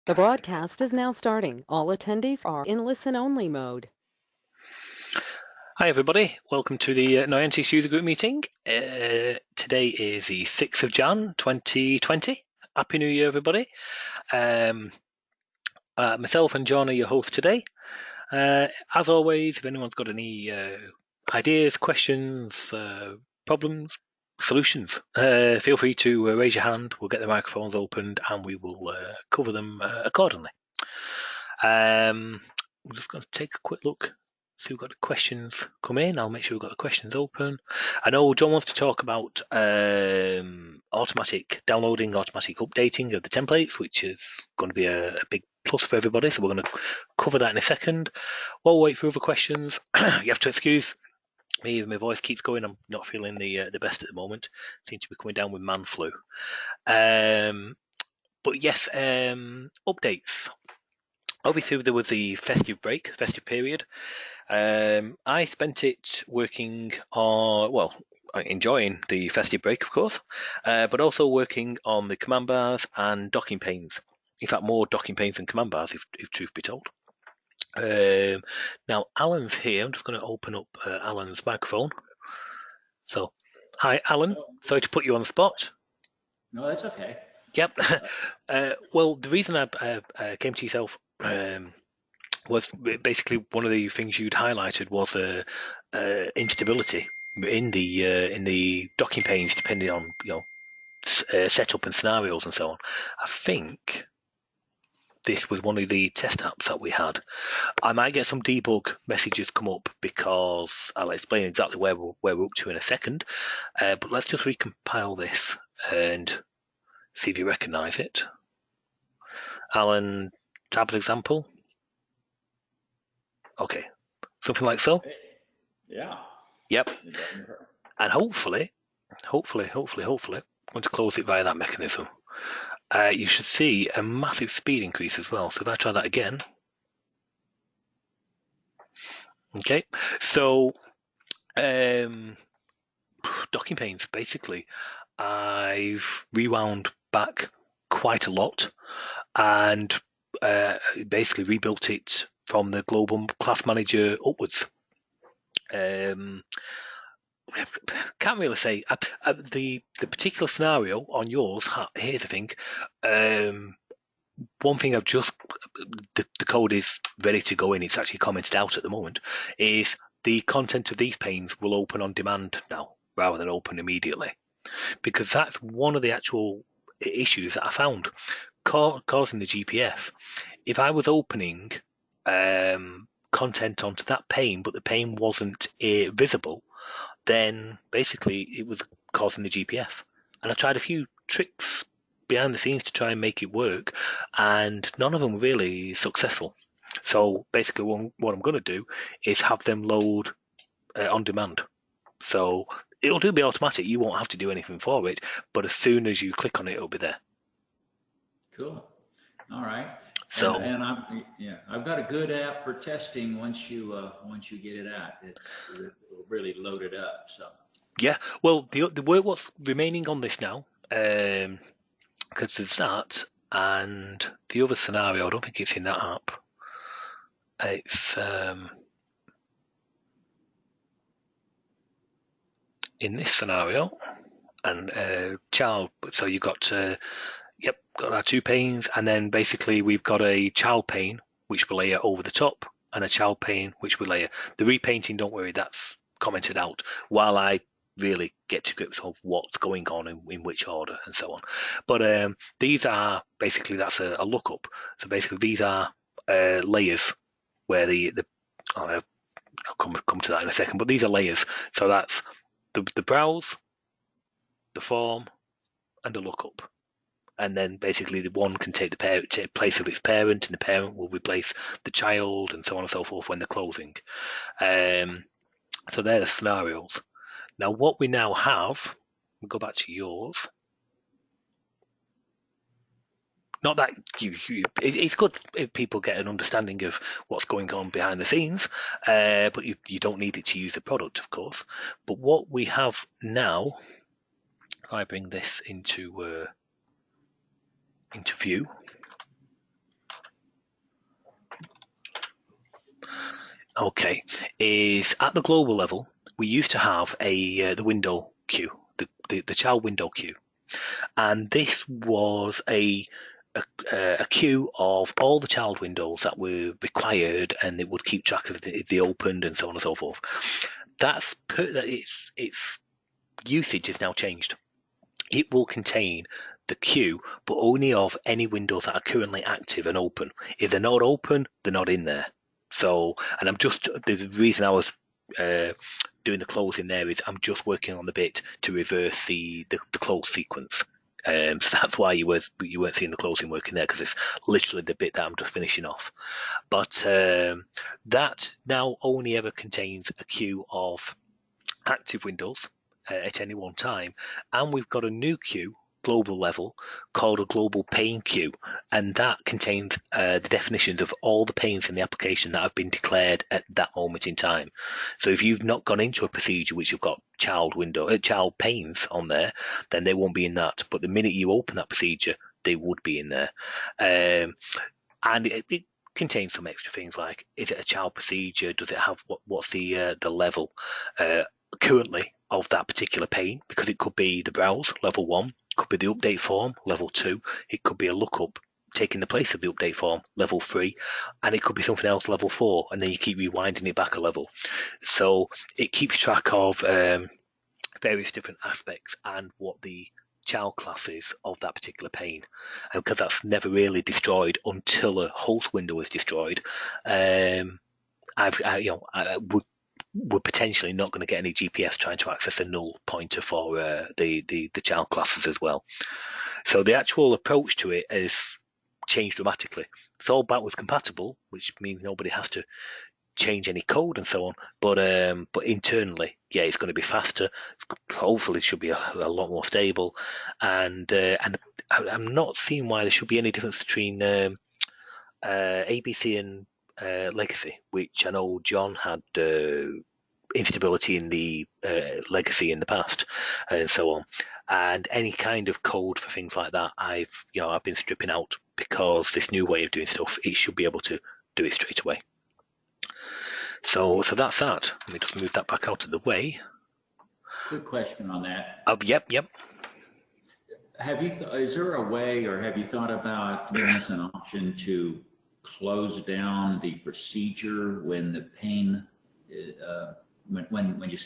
The broadcast is now starting. All attendees are in listen-only mode. Hi everybody, welcome to the Noyantis Usergroup meeting. Today is the 6th of Jan 2020. Happy New Year everybody. Myself and John are your hosts today. As always, if anyone's got any ideas, questions, problems, solutions, feel free to raise your hand. We'll get the microphones opened and we will cover them accordingly. We're just going to take a quick look, see if we've got the questions come in. I'll make sure we've got the questions open. I know John wants to talk about automatic downloading, automatic updating of the templates, which is going to be a big plus for everybody. So we're going to cover that in a second. While we wait for other questions, you have to excuse me if my voice keeps going. I'm not feeling the best at the moment. Seem to be coming down with man flu. But yes, updates. Obviously, there was the festive period. I spent it working on, well, enjoying the festive break, of course, but also working on the command bars and docking panes. In fact, more docking panes than command bars, if truth be told. Now, Alan's here. I'm just going to open up Alan's microphone. So, hi, Alan. Sorry to put you on the spot. No, that's okay. Yep. Well, the reason I came to yourself was basically one of the things you'd highlighted was instability in the docking panes, depending on setup and scenarios and so on. I think this was one of the test apps that we had. I might get some debug messages come up because I'll explain exactly where we're up to in a second. But let's just recompile this and see if you recognise it. Alan, tablet example. Okay, something like so. Yeah. Yep. And hopefully, I'm going to close it via that mechanism. You should see a massive speed increase as well. So if I try that again, okay. So docking panes, basically, I've rewound back quite a lot and basically rebuilt it from the global class manager upwards. Can't really say the particular scenario on yours. Here's the thing. One thing I've just the code is ready to go in. It's actually commented out at the moment. Is the content of these panes will open on demand now rather than open immediately, because that's one of the actual issues that I found causing the GPF. If I was opening content onto that pane, but the pane wasn't visible, then basically it was causing the GPF. And I tried a few tricks behind the scenes to try and make it work, and none of them were really successful. So basically what I'm going to do is have them load on demand. So it'll be automatic. You won't have to do anything for it, but as soon as you click on it, it'll be there. Cool. All right. So and I've got a good app for testing once you get it out. It'll really load it up. So yeah, well, the work what's remaining on this now, because there's that and the other scenario. I don't think it's in that app. It's in this scenario and child. So you've got got our two panes, and then basically we've got a child pane which we layer over the top, and a child pane which we layer. The repainting, don't worry, that's commented out while I really get to grips of what's going on in which order and so on. But these are basically, that's a lookup. So basically these are layers where I'll come to that in a second, but these are layers. So that's the browse, the form, and the lookup. And then basically the one can take place of its parent, and the parent will replace the child, and so on and so forth when they're closing. So they're the scenarios. Now what we now have, we'll go back to yours. Not that it's good if people get an understanding of what's going on behind the scenes, but you don't need it to use the product, of course. But what we have now, if I bring this into view, okay, is at the global level, we used to have the window queue, the child window queue, and this was a queue of all the child windows that were required, and it would keep track of if they opened and so on and so forth. Its usage is now changed. It will contain the queue, but only of any windows that are currently active and open. If they're not open, they're not in there. So, and the reason I was doing the closing there is I'm just working on the bit to reverse the close sequence. So that's why you weren't seeing the closing working there, because it's literally the bit that I'm just finishing off. But that now only ever contains a queue of active windows at any one time, and we've got a new queue, global level, called a global pane queue, and that contains the definitions of all the panes in the application that have been declared at that moment in time. So if you've not gone into a procedure which you've got child panes on there, then they won't be in that. But the minute you open that procedure, they would be in there. And it contains some extra things like, is it a child procedure? Does it have what's the level currently of that particular pane? Because it could be the browse, level 1, could be the update form, level 2, it could be a lookup taking the place of the update form, level 3, and it could be something else, level 4, and then you keep rewinding it back a level. So it keeps track of various different aspects and what the child classes of that particular pane, and because that's never really destroyed until a host window is destroyed, we're potentially not going to get any GPS trying to access a null pointer for the child classes as well. So the actual approach to it has changed dramatically. It's all backwards compatible, which means nobody has to change any code and so on, but internally, yeah, it's going to be faster. Hopefully it should be a lot more stable, and I'm not seeing why there should be any difference between ABC and legacy, which I know John had instability in the legacy in the past and so on, and any kind of code for things like that I've been stripping out, because this new way of doing stuff, it should be able to do it straight away. So that's that. Let me just move that back out of the way. Quick question on that. Yep. Is there a way, or have you thought about giving us an option to close down the procedure when the pane, when you,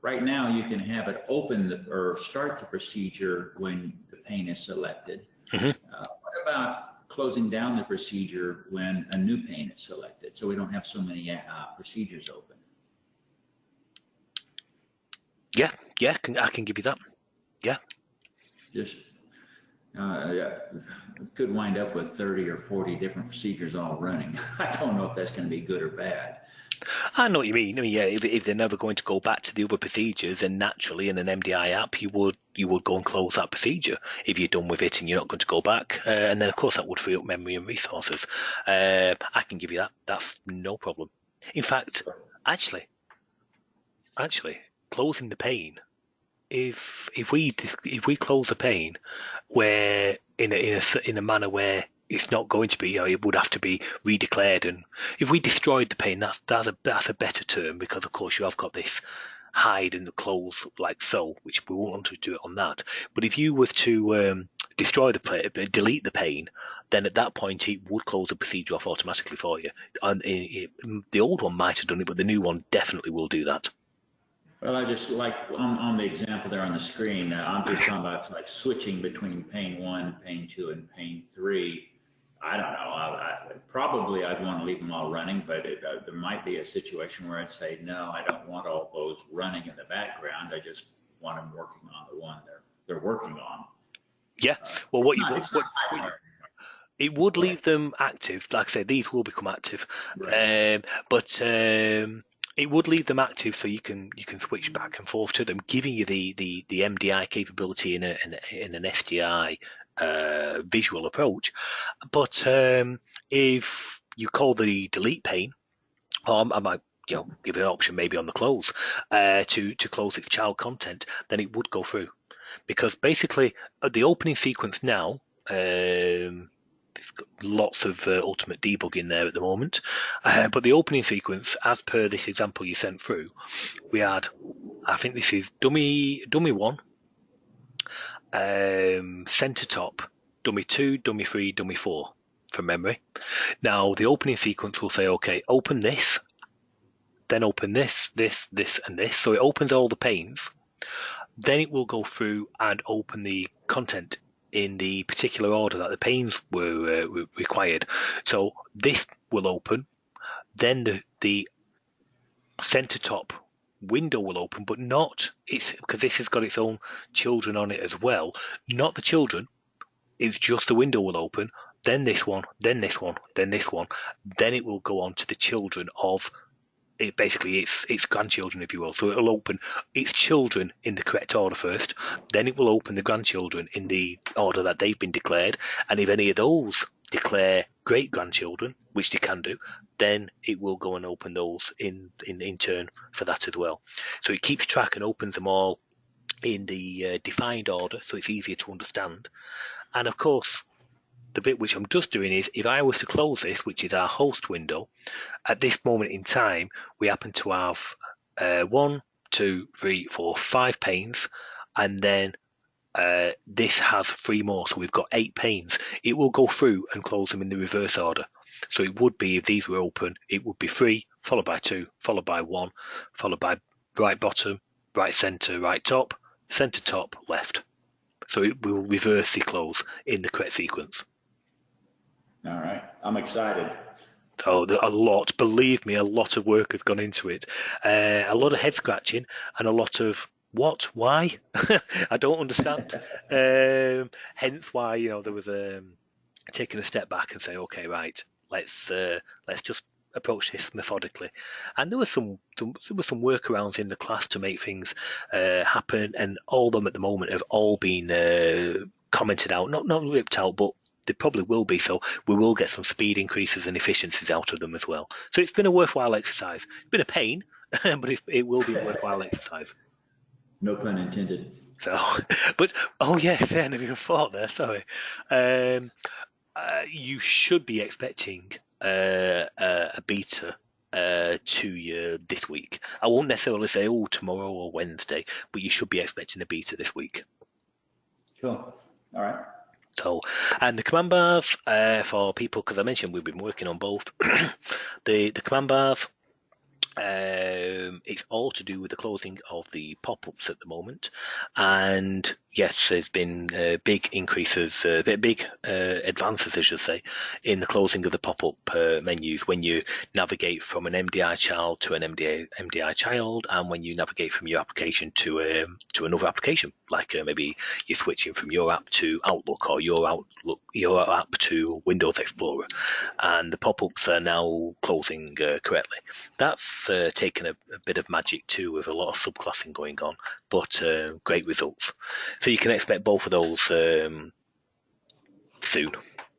right now you can have it open or start the procedure when the pane is selected. Mm-hmm. What about closing down the procedure when a new pane is selected, so we don't have so many procedures open? Yeah, I can give you that. Yeah. Just could wind up with 30 or 40 different procedures all running. I don't know if that's going to be good or bad. I know what you mean. I mean, yeah, if they're never going to go back to the other procedures, then naturally in an MDI app, you would go and close that procedure if you're done with it and you're not going to go back. And then of course that would free up memory and resources. I can give you that. That's no problem. In fact, actually, closing the pane. If we close the pane where in a manner where it's not going to be, it would have to be redeclared, and if we destroyed the pane, that's a better term, because of course you have got this hide and the close like so, which we won't want to do it on that. But if you were to destroy delete the pane, then at that point it would close the procedure off automatically for you. And the old one might have done it, but the new one definitely will do that. Well, I just like on the example there on the screen, I'm just talking about like switching between pane 1, pane 2, and pane 3. I don't know. Probably I'd want to leave them all running, but there might be a situation where I'd say, no, I don't want all those running in the background. I just want them working on the one they're working on. Yeah. Well, it would leave them active. Like I said, these will become active, right. But it would leave them active, so you can switch back and forth to them, giving you the MDI capability in an SDI visual approach. But if you call the delete pane, or I might give it an option maybe on the close to close the child content, then it would go through, because basically the opening sequence now. it's got lots of ultimate debugging there at the moment. But the opening sequence, as per this example you sent through, we had, I think this is dummy 1, center top, dummy 2, dummy 3, dummy 4 from memory. Now the opening sequence will say, okay, open this, then open this, this, this, and this. So it opens all the panes. Then it will go through and open the content in the particular order that the panes were required. So this will open, then the center top window will open, but not, it's because this has got its own children on it as well. Not the children, it's just the window will open, then this one, then this one, then this one. Then it will go on to the children of it, basically its grandchildren, if you will. So it'll open its children in the correct order first, then it will open the grandchildren in the order that they've been declared, and if any of those declare great grandchildren, which they can do, then it will go and open those in turn for that as well. So it keeps track and opens them all in the defined order, so it's easier to understand. And of course, the bit which I'm just doing is, if I was to close this, which is our host window, at this moment in time, we happen to have 1, 2, 3, 4, 5 panes, and then this has 3 more, so we've got 8 panes. It will go through and close them in the reverse order. So it would be, if these were open, it would be 3, followed by 2, followed by 1, followed by right bottom, right center, right top, center top, left. So it will reverse the close in the correct sequence. All right, I'm excited. Oh, a lot, believe me, a lot of work has gone into it. A lot of head scratching and a lot of what, why? I don't understand. Hence why, there was taking a step back and say, okay, right, let's just approach this methodically. And there was some workarounds in the class to make things happen, and all of them at the moment have all been commented out, not ripped out, but they probably will be, so we will get some speed increases and efficiencies out of them as well. So it's been a worthwhile exercise. It's been a pain, but it will be a worthwhile exercise. No pun intended. So, but, oh yes, I never even thought there, sorry. You should be expecting a beta to you this week. I won't necessarily say, tomorrow or Wednesday, but you should be expecting a beta this week. Cool. All right. So, and the command bars for people, because I mentioned we've been working on both. the command bars, it's all to do with the closing of the pop-ups at the moment. And yes, there's been big increases, big advances, I should say, in the closing of the pop-up menus when you navigate from an MDI child to an MDI child, and when you navigate from your application to another application, like maybe you're switching from your app to Outlook, or your app to Windows Explorer, and the pop-ups are now closing correctly. That's taken a bit of magic too, with a lot of subclassing going on, but great results. So you can expect both of those soon.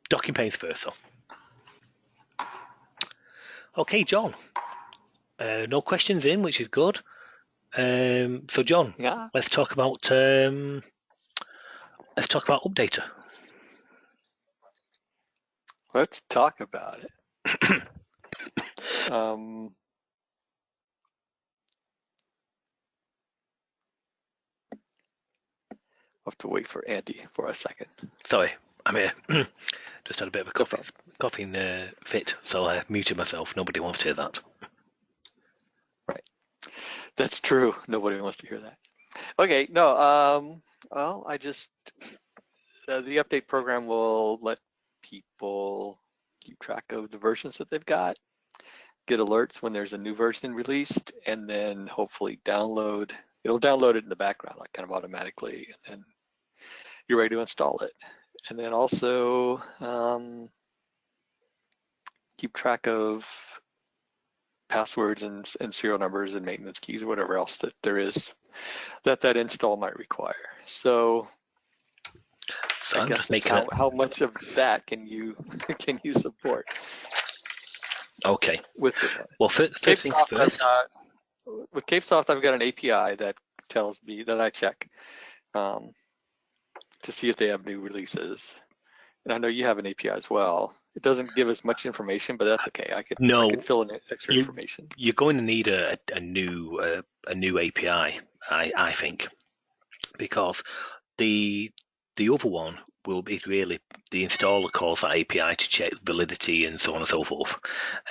Docking panes first, though. Okay, John. No questions in, which is good. So, John, Yeah. let's talk about Updater. Let's talk about it. I'll have to wait for Andy for a second. Sorry, I'm here. Just had a bit of a coughing fit, so I muted myself. Nobody wants to hear that. Right. That's true. Nobody wants to hear that. Okay, no, well, the update program will let people keep track of the versions that they've got, get alerts when there's a new version released, and then hopefully it'll download it in the background, like kind of automatically, and then you're ready to install it. And then also keep track of passwords and serial numbers and maintenance keys or whatever else that there is that install might require. So I guess it's how much of that can you support? Okay. With well, Capesoft, with Capesoft, I've got an API that tells me that I check to see if they have new releases, and I know you have an API as well. It doesn't give us much information, but that's okay. I No, could fill in extra you, information. you're going to need a new API, I think, because the other one will be really the installer calls that API to check validity and so on and so forth,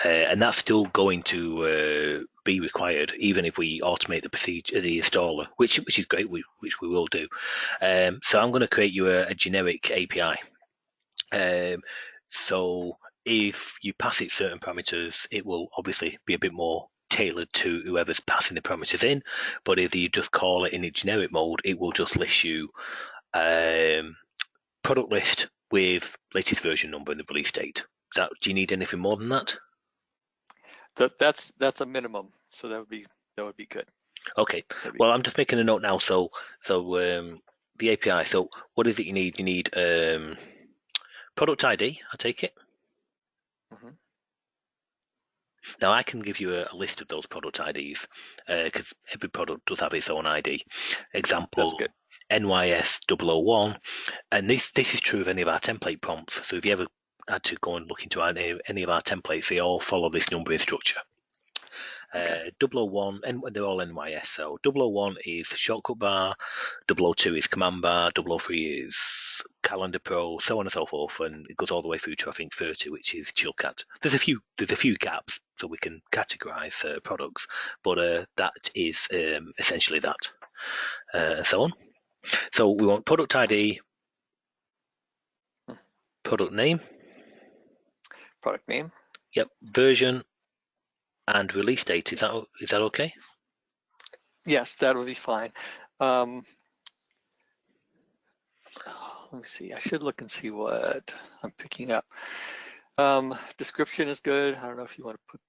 and that's still going to be required even if we automate the procedure, the installer, which is great, which we will do. So I'm going to create you a generic API. So if you pass it certain parameters, it will obviously be a bit more tailored to whoever's passing the parameters in. But if you just call it in a generic mode, it will just list you product list with latest version number and the release date. Do you need anything more than that? That's a minimum, so that would be good. Okay. Well, I'm just making a note now. So the API. So what is it you need? You need product ID. I take it. Mm-hmm. Now I can give you a list of those product IDs because every product does have its own ID. Example, NYS 001, and this is true of any of our template prompts. So if you ever had to go and look into any of our templates, they all follow this numbering structure. Okay. 001, and they're all NYS. So 001 is shortcut bar, 002 is command bar, 003 is calendar pro, so on and so forth, and it goes all the way through to I think 30, which is Chillcat. There's a few gaps, so we can categorize products, but that is essentially that. So on. So we want product ID, product name. Product name. Yep. Version and release date. Is that okay? Yes, that would be fine. Let me see. I should look and see what I'm picking up. Description is good. I don't know if you want to put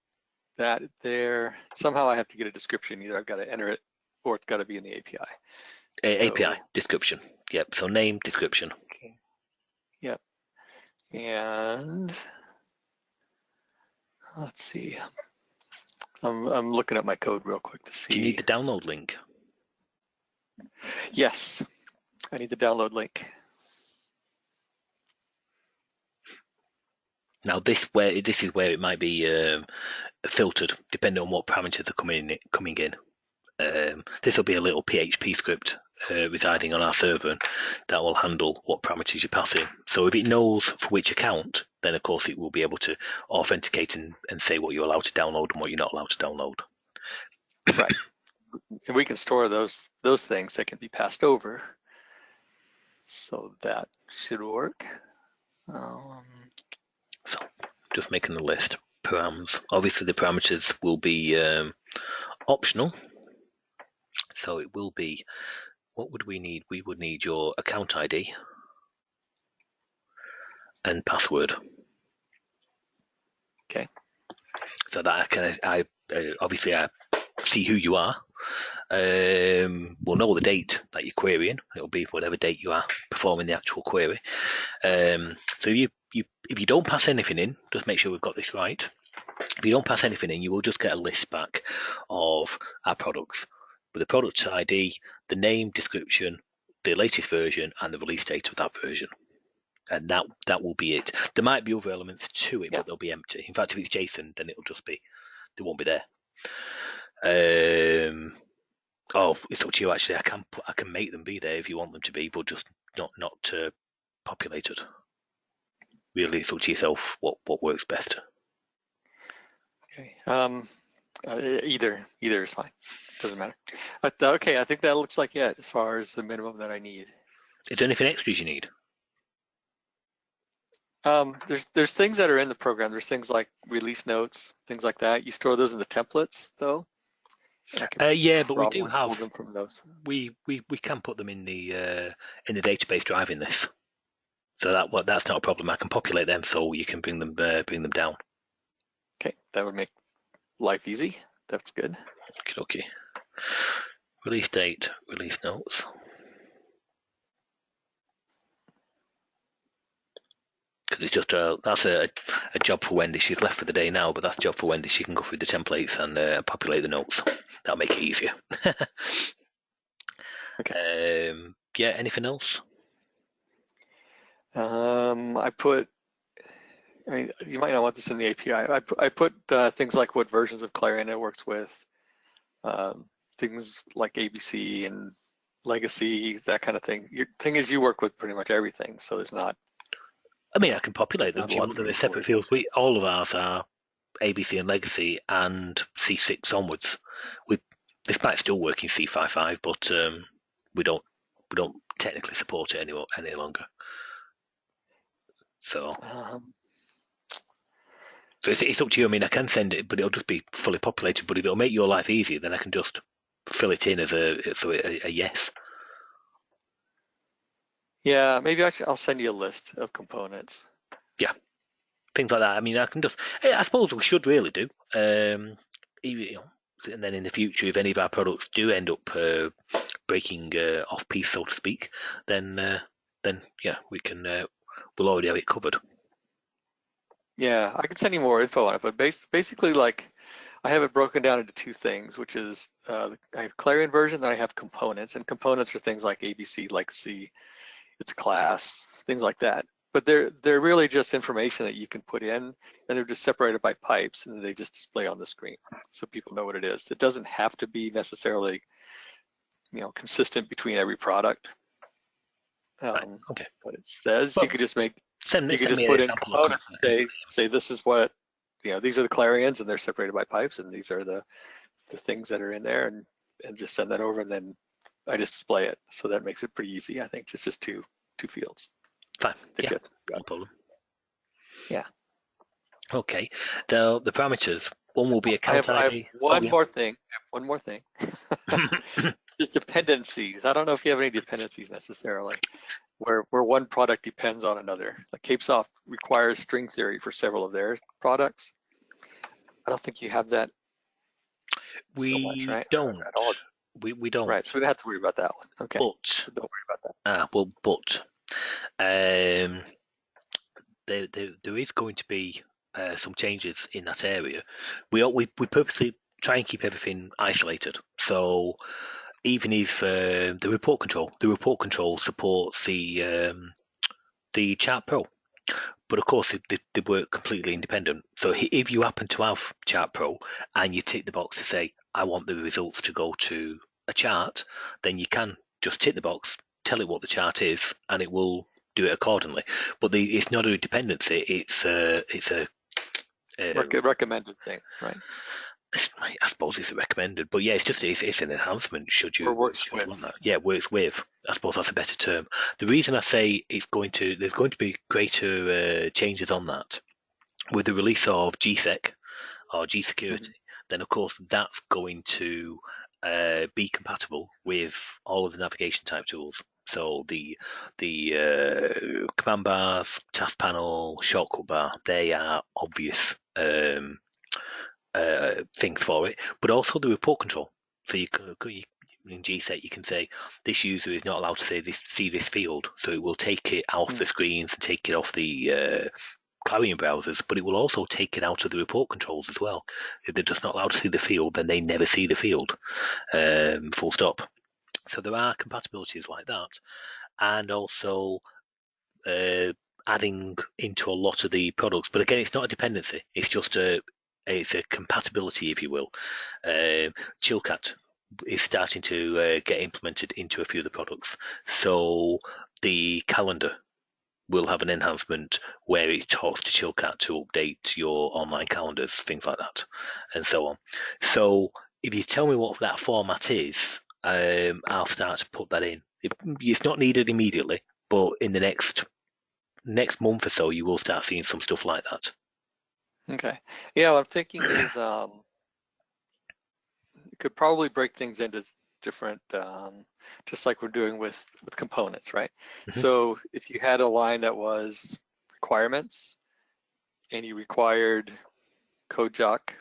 that there. Somehow I have to get a description. Either I've got to enter it or it's got to be in the API. API description. Yep. So name, description. Okay. Yep. And let's see. I'm looking at my code real quick to see. You need the download link. Yes, I need the download link. Now this is where it might be filtered depending on what parameters are coming in. This will be a little PHP script residing on our server, and that will handle what parameters you pass in. So if it knows for which account, then of course it will be able to authenticate and say what you're allowed to download and what you're not allowed to download. Right. And we can store those things that can be passed over. So that should work. So just making the list. Params. Obviously the parameters will be optional. So it will be, what would we need? We would need your account ID and password. Okay. So that I obviously I see who you are. We'll know the date that you're querying. It'll be whatever date you are performing the actual query. So if you don't pass anything in, just make sure we've got this right. If you don't pass anything in, you will just get a list back of our products with the product ID, the name, description, the latest version, and the release date of that version. And that will be it. There might be other elements to it, but they'll be empty. In fact, if it's JSON, then it'll just be, they won't be there. It's up to you actually. I can make them be there if you want them to be, but just not populated. Really, it's up to yourself what works best. Okay. Either is fine. Doesn't matter. But okay, I think that looks like it as far as the minimum that I need. Is there anything extras you need? There's things that are in the program. There's things like release notes, things like that. You store those in the templates, though. Yeah, but we do have pull them from those. We can put them in the database driving this, so that's not a problem. I can populate them so you can bring them down. Okay, that would make life easy. That's good. Okay. Release date, release notes. Because it's just that's a job for Wendy. She's left for the day now, but that's a job for Wendy. She can go through the templates and populate the notes. That'll make it easier. Okay. Yeah. Anything else? I mean, you might not want this in the API. I put things like what versions of Clarion it works with, things like ABC and legacy, that kind of thing. Your thing is you work with pretty much everything, so there's not. I mean, I can populate them. Not Do a you lot want for them you in to separate worry fields? All of ours are ABC and legacy and C6 onwards. This might still work in C55, but we don't technically support it any longer. So it's up to you. I mean, I can send it, but it'll just be fully populated. But if it'll make your life easier, then I can just fill it in as a yes. Yeah, maybe I'll send you a list of components. Yeah, things like that. I mean, I suppose we should really do. And then in the future, if any of our products do end up breaking off piece, so to speak, then yeah, we can. We'll already have it covered. Yeah, I can send you more info on it, but basically, like, I have it broken down into two things, which is I have Clarion version, then I have components, and components are things like ABC, legacy, it's a class, things like that. But they're really just information that you can put in, and they're just separated by pipes, and they just display on the screen, so people know what it is. It doesn't have to be necessarily, consistent between every product. Right, okay. But it says Well, you could just put me in an example of components. Say this is what these are the Clarions, and they're separated by pipes, and these are the things that are in there, and just send that over, and then I just display it. So that makes it pretty easy. I think just two fields. Fine. Yeah, no problem. Yeah. Okay. The parameters. One will be a count I have ID. one more thing. Just dependencies. I don't know if you have any dependencies necessarily, where one product depends on another. Like CapeSoft requires string theory for several of their products. I don't think you have that so much, right? Don't. At all. We don't. Right, so we don't have to worry about that one. Okay. But So don't worry about that. There is going to be some changes in that area. We purposely try and keep everything isolated. So even if the report control supports the Chart Pro, but of course they work completely independent. So if you happen to have Chart Pro and you tick the box to say I want the results to go to a chart, then you can just tick the box, tell it what the chart is, and it will do it accordingly. But it's not a dependency; it's a Recommended thing, right? I suppose it's a recommended, but yeah, it's an enhancement. Should you Or works with. want that? Yeah, works with. I suppose that's a better term. The reason I say there's going to be greater changes on that with the release of GSEC or G Security. Then of course that's going to be compatible with all of the navigation type tools. So the command bars, task panel, shortcut bar, they are obvious things for it, but also the report control. So you in GSEC you can say this user is not allowed to see this field, so it will take it off the screens and take it off the Clarion browsers, but it will also take it out of the report controls as well. If they're just not allowed to see the field, then they never see the field. Full stop. So there are compatibilities like that, and also adding into a lot of the products. But again, it's not a dependency. It's just it's a compatibility, if you will. Chilcat is starting to get implemented into a few of the products. So the calendar will have an enhancement where it talks to Chilcat to update your online calendars, things like that, and so on. So if you tell me what that format is, I'll start to put that in. It's not needed immediately, but in the next month or so, you will start seeing some stuff like that. Okay. Yeah, what I'm thinking is you could probably break things into different, just like we're doing with components, right? So if you had a line that was requirements and you required CodeJock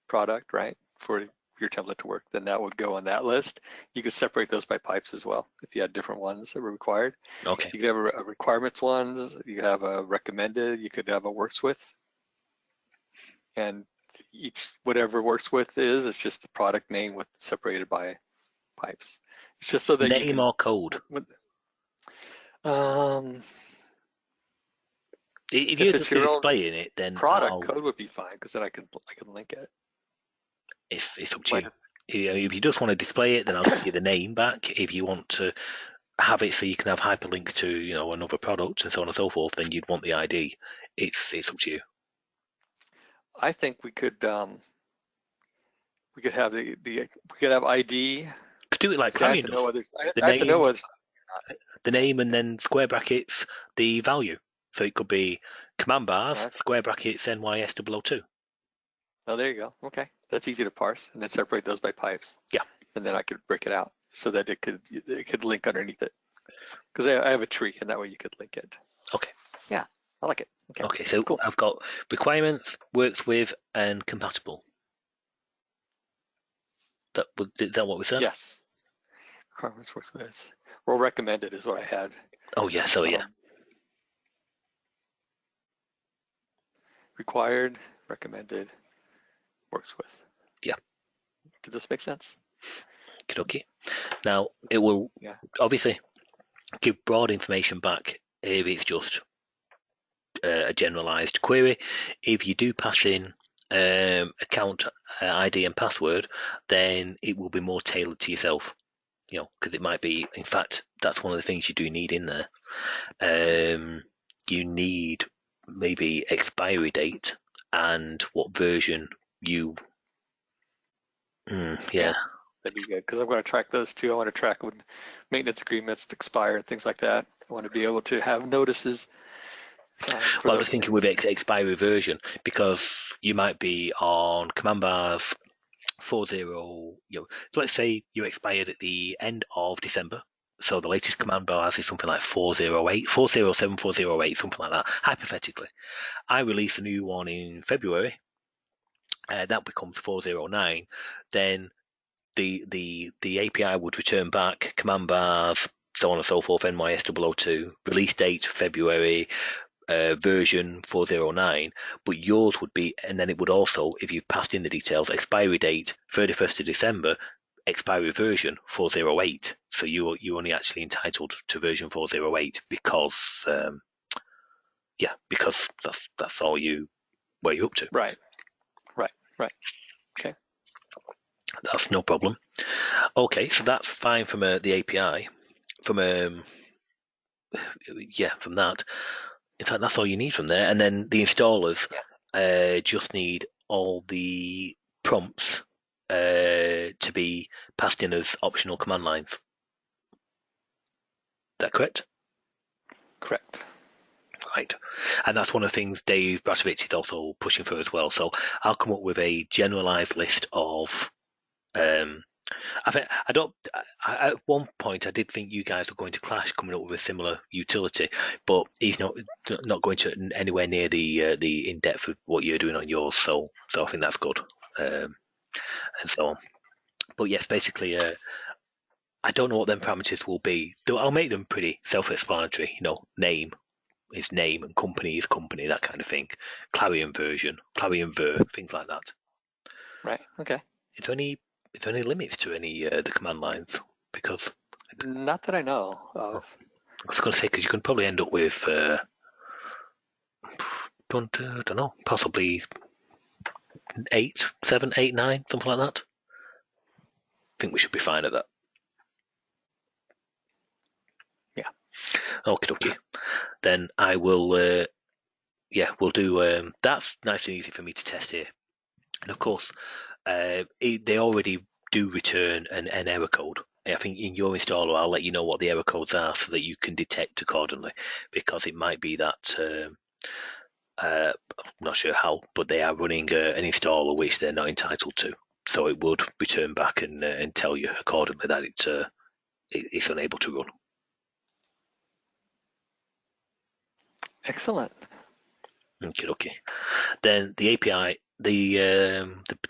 product, right, for your template to work, then that would go on that list. You could separate those by pipes as well if you had different ones that were required. Okay. You could have a requirements ones, you could have a recommended, you could have a works with. And each, whatever works with it's just the product name with separated by pipes. It's just so that name or code. If If you're it's just your own displaying it, then product code would be fine because then I can link it. it's up to you. If you just want to display it, then I'll give you the name back. If you want to have it so you can have hyperlinks to another product and so on and so forth, then you'd want the ID. It's up to you. I think we could have we could have ID. Could do it like See, I have Clarion to does. know whether The I have to know name, whether the name, and then square brackets the value. So it could be command bars, Okay. square brackets, NYS002. Oh, there you go. Okay, that's easy to parse, and then separate those by pipes. Yeah. And then I could break it out so that it could link underneath it. Because I have a tree, and that way you could link it. Okay. Yeah, I like it. Okay. Okay, so Cool. I've got requirements, works with, and compatible. Is that what we said? Yes. Requirements works with. Well, recommended is what I had. Oh, yeah, so yeah. Required, recommended, works with. Yeah. Did this make sense? Okay. Now, it will obviously give broad information back if it's just a generalized query. If you do pass in account ID and password, then it will be more tailored to yourself, because it might be, in fact, that's one of the things you do need in there. You need maybe expiry date and what version you That'd be good because I'm going to track those too. I want to track when maintenance agreements expire and things like that. I want to be able to have notices. Well, I was thinking with expiry version, because you might be on command bars 40, so let's say you expired at the end of December. So the latest command bars is something like 408, 407, 408, something like that, hypothetically. I release a new one in February. That becomes 409. Then the API would return back command bars, so on and so forth, NYS002, release date February, version 409, but yours would be, and then it would also, if you've passed in the details, expiry date 31st of December, expiry version 408. So you're only actually entitled to version 408 because because that's all where you're up to. Right. Okay. That's no problem. Okay, so that's fine from the API. From from that. In fact, that's all you need from there. And then the installers just need all the prompts to be passed in as optional command lines. Is that correct? Correct. Right. And that's one of the things Dave Bratovich is also pushing for as well. So I'll come up with a generalized list of at one point I did think you guys were going to clash coming up with a similar utility, but he's not going to anywhere near the in depth of what you're doing on yours. So I think that's good, and so on. But yes, basically, I don't know what them parameters will be. I'll make them pretty self-explanatory. Name is name and company is company, that kind of thing. Clarion version, Clarion ver, things like that. Right. Okay. Is there any limits to any the command lines? Because not that I know of. I was going to say, because you can probably end up with don't know, possibly 8, 7, 8, 9, something like that. I think we should be fine at that. Yeah. Okay. Then I will. We'll do. That's nice and easy for me to test here. And of course, they already do return an error code. I think in your installer, I'll let you know what the error codes are so that you can detect accordingly, because it might be that I'm not sure how, but they are running an installer which they're not entitled to. So it would return back and tell you accordingly that it's unable to run. Excellent. Okay. Then the API, the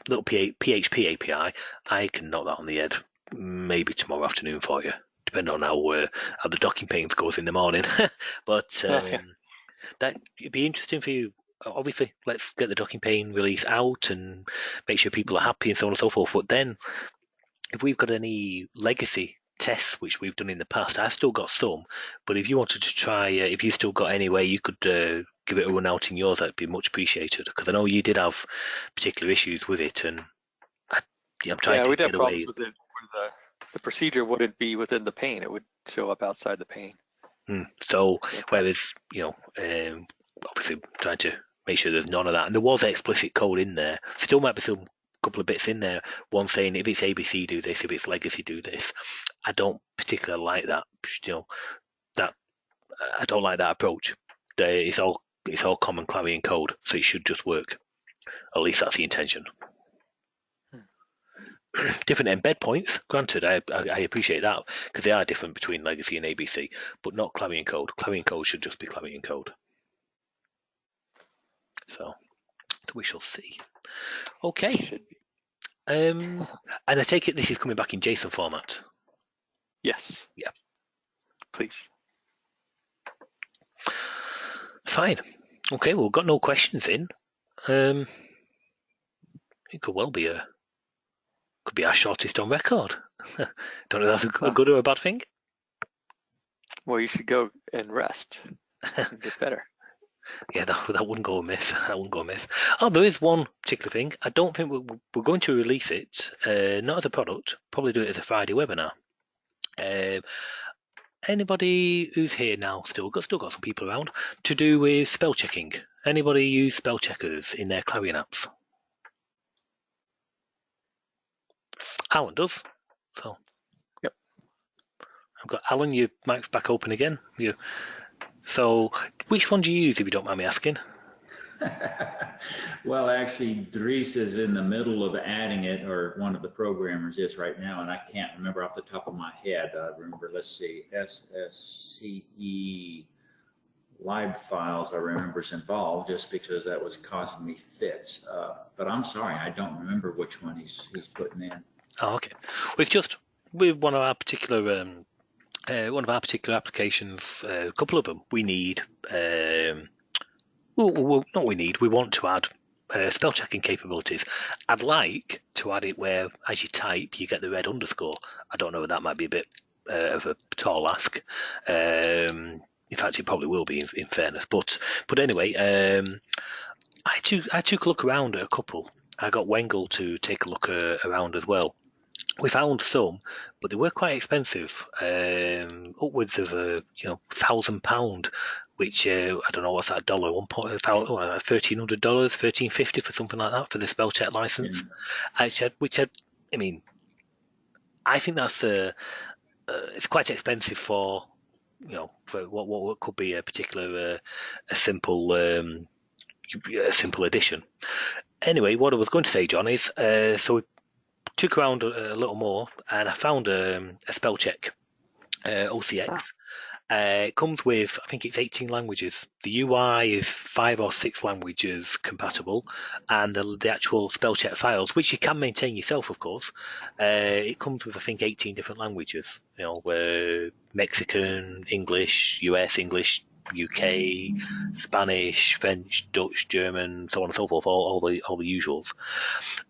little PHP API, I can knock that on the head maybe tomorrow afternoon for you, depending on how the docking panes goes in the morning. But that it'd be interesting for you. Obviously, let's get the docking pane release out and make sure people are happy and so on and so forth. But then, if we've got any legacy tests which we've done in the past. I've still got some, but if you wanted to try, if you still got any way you could give it a run out in yours, that'd be much appreciated, because I know you did have particular issues with it, and I'm trying to we'd have get away. problems with it where the procedure wouldn't be within the pane. It would show up outside the pane. So whereas, obviously trying to make sure there's none of that, and there was explicit code in there. Still might be some couple of bits in there, one saying if it's ABC do this, if it's legacy do this. I don't particularly like that. That I don't like that approach. It's all common Clarion code, so it should just work. At least that's the intention. Different embed points, granted, I appreciate that, because they are different between legacy and ABC, but not Clarion code. Clarion code should just be Clarion code. So we shall see. Okay. And I take it this is coming back in JSON format. Yes. Yeah. Please. Fine. Okay, well, we've got no questions in. It could well be our shortest on record. Don't know if that's a good or a bad thing. Well, you should go and rest and get better. Yeah, that wouldn't go amiss. That wouldn't go amiss. Oh, there is one particular thing. I don't think we're going to release it, not as a product. Probably do it as a Friday webinar. Anybody who's here now still got some people around to do with spell checking? Anybody use spell checkers in their Clarion apps? Alan does. So, yep. I've got Alan. Your mic's back open again. So, which one do you use, if you don't mind me asking? Well, actually, Dries is in the middle of adding it, or one of the programmers is right now, and I can't remember off the top of my head. I remember, let's see, SSCE live files I remember is involved, just because that was causing me fits. But I'm sorry, I don't remember which one he's putting in. Oh, okay. With one of our particular applications, a couple of them, we need. We want to add spell checking capabilities. I'd like to add it where, as you type, you get the red underscore. I don't know if that might be a bit of a tall ask. In fact, it probably will be, in fairness. But anyway, I took a look around at a couple. I got Wengel to take a look around as well. We found some, but they were quite expensive, upwards of £1,000, which I don't know what's that dollar, $1,300, $1,350 for something like that for the spell check license. I mean, I think that's it's quite expensive for for what could be a particular a simple addition. Anyway, what I was going to say, John, is so we took around a little more, and I found a spell check OCX. It comes with, I think it's 18 languages. The UI is 5 or 6 languages compatible, and the actual spell check files, which you can maintain yourself, of course, it comes with, I think, 18 different languages. Mexican, English, US English, UK, Spanish, French, Dutch, German, so on and so forth, all the usuals.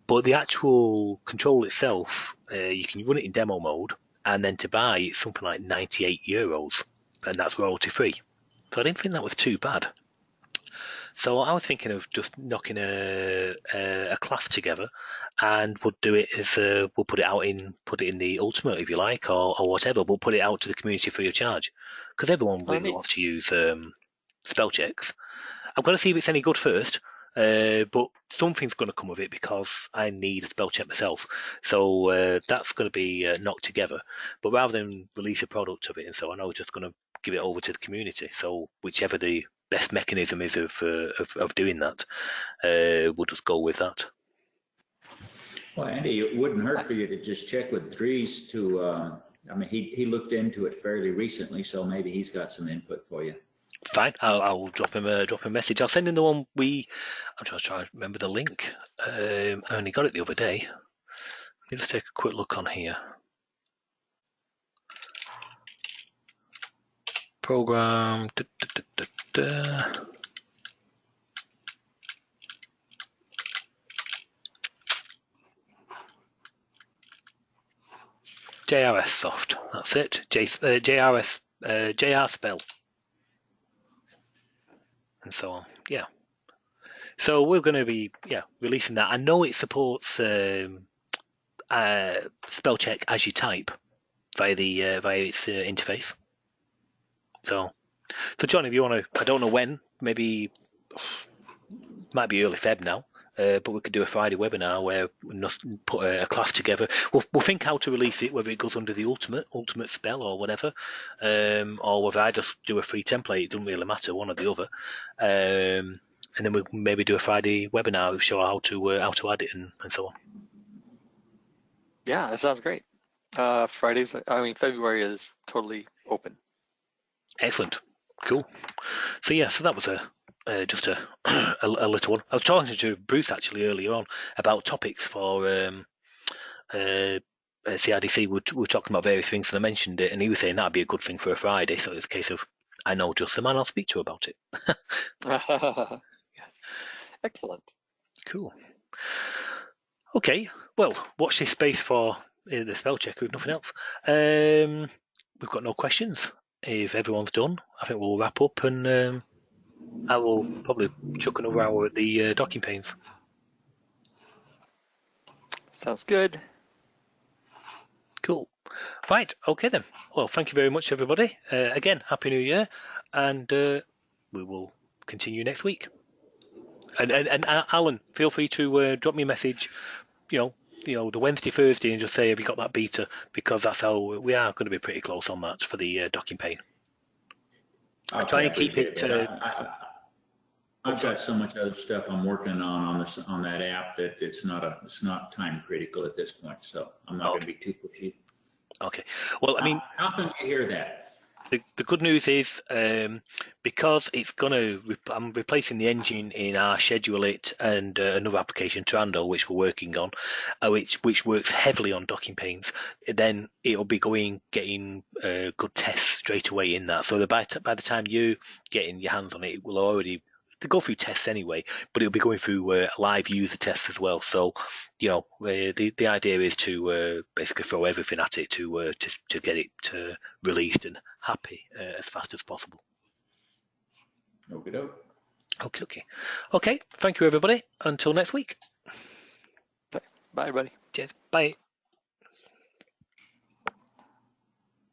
But the actual control itself, you can run it in demo mode, and then to buy it's something like €98, and that's royalty free. So I didn't think that was too bad. So I was thinking of just knocking a class together, and would do it as we'll put it in the Ultimate, if you like, or whatever. We'll put it out to the community free of charge, because everyone really wants to use spell checks. I've got to see if it's any good first. But something's going to come of it, because I need a spell check myself. So that's going to be knocked together. But rather than release a product of it, and so on, I was just going to give it over to the community. So whichever the best mechanism is of doing that, we'll just go with that. Well, Andy, it wouldn't hurt for you to just check with Dries to, I mean, he looked into it fairly recently, so maybe he's got some input for you. Fine, I'll drop him a message. I'll send him the one I'm trying to remember the link. I only got it the other day. Let me just take a quick look on here. Program. JRS soft. That's it. JRS, JR spell, and so on. Yeah. So we're going to be releasing that. I know it supports spell check as you type via its interface. So John, if you want to, I don't know when, maybe might be early Feb now, but we could do a Friday webinar where we put a class together. We'll think how to release it, whether it goes under the ultimate spell or whatever, or whether I just do a free template. It doesn't really matter, one or the other. And then we'll maybe do a Friday webinar, show how to add it and so on. Yeah, that sounds great. February is totally open. Excellent, cool. So so that was just a little one. I was talking to Bruce actually earlier on about topics for CRDC. We're talking about various things, and I mentioned it, and he was saying that'd be a good thing for a Friday. So it's a case of I know just the man I'll speak to about it. Yes, excellent. Cool. Okay, well, watch this space for the spell checker if nothing else. We've got no questions. If everyone's done, I think we'll wrap up, and I will probably chuck another hour at the docking panes. Sounds good. Cool. Right, okay then. Well, thank you very much, everybody. Again, Happy New Year, and we will continue next week. And Alan, feel free to drop me a message, the Wednesday, Thursday, and just say, have you got that beta? Because that's how we are going to be pretty close on that for the docking pane. Okay, Try and keep it. I've got so much other stuff I'm working on that app that it's not time critical at this point. So I'm not going to be too pushy. Okay. Well, I mean, how can you hear that? The good news is because I'm replacing the engine in our Schedule It and another application, Trando, which we're working on, which works heavily on docking panes. Then it'll be getting good tests straight away in that. So by the time you getting your hands on it, it will already go through tests anyway, but it'll be going through live user tests as well. So the idea is to basically throw everything at it to get it released and happy as fast as possible. Okay. Thank you, everybody. Until next week. Bye, everybody. Cheers. Bye.